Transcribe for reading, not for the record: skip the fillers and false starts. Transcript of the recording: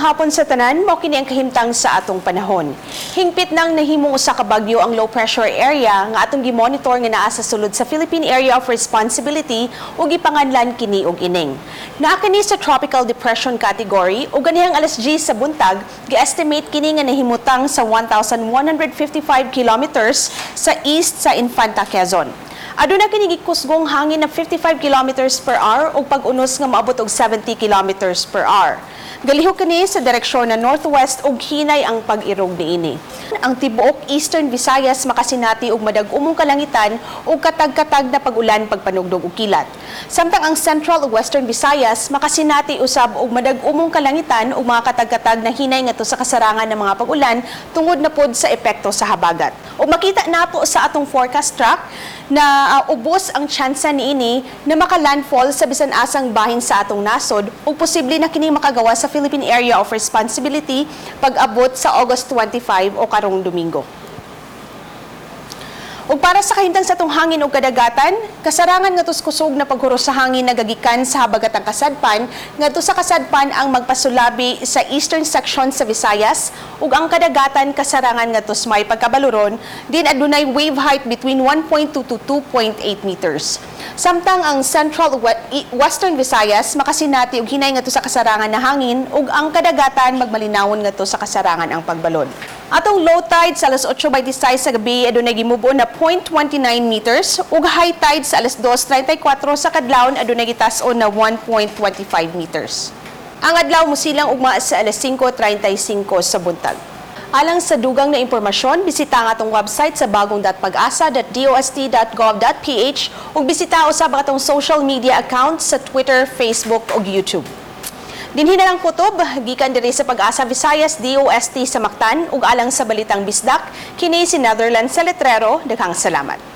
Magandang hapon sa tanan, mo kini ang kahimtang sa atong panahon. Hingpit nang nahimong usa ka bagyo ang low pressure area nga atong gi-monitor nga naa sa sulod sa Philippine Area of Responsibility ug gipanganlan kini og ining. Naa kini sa tropical depression category ug ganihang alas 10 sa buntag, gi-estimate kini nga nahimutang sa 1,155 kilometers sa east sa Infanta, Quezon. Aduna kini gikusgong hangin na 55 kilometers per hour ug pag-unos nga maabot og 70 kilometers per hour. Galihok kini sa direksyon na northwest ug hinay ang pag-irog niini. Ang tibuok Eastern Visayas makasinati og madag-umong kalangitan ug katag-katag na pag-ulan pagpanugdog og kilat. Samtang ang Central ug Western Visayas makasinati usab og madag-umong kalangitan ug mga katag-katag na hinay ngadto sa kasarangan ng mga pag-ulan tungod na pod sa epekto sa habagat. Ug makita nato sa atong forecast track na ubos ang tsansa niini na maka-landfall sa bisan asang bahin sa atong nasod ug posible na kini makagawa sa Philippine Area of Responsibility pag-abot sa August 25 o karong Domingo. Ug para sa kahimtang sa atong hangin ug kadagatan, kasarangan nga kusog na paghuros sa hangin nagagikan sa habagatang kasadpan ngadto sa kasadpan ang magpasulabi sa eastern section sa Visayas ug ang kadagatan kasarangan ngadto sa may pagkabaluron din adunay wave height between 1.2 to 2.8 meters. Samtang ang Central ug Western Visayas makasinati og hinay ngadto sa kasarangan na hangin ug ang kadagatan magmalinawon ngadto sa kasarangan ang pagbalon. Atong low tide sa alas 8:26 sa gabi adunay gimubo na 0.29 meters ug high tide sa alas 2:34 sa kadlawon adunay gitas-on na 1.25 meters. Ang adlaw mosilang ugma sa alas 5:35 sa buntag. Alang sa dugang na impormasyon, bisita ang atong website sa bagong.pagasa.dost.gov.ph ug bisita usab ang atong social media accounts sa Twitter, Facebook ug YouTube. Dinhi na lang kutob, gikan diri sa Pag-asa Visayas DOST sa Mactan ug alang sa Balitang Bisdak, kini si Netherlands sa Letrero. Daghang salamat.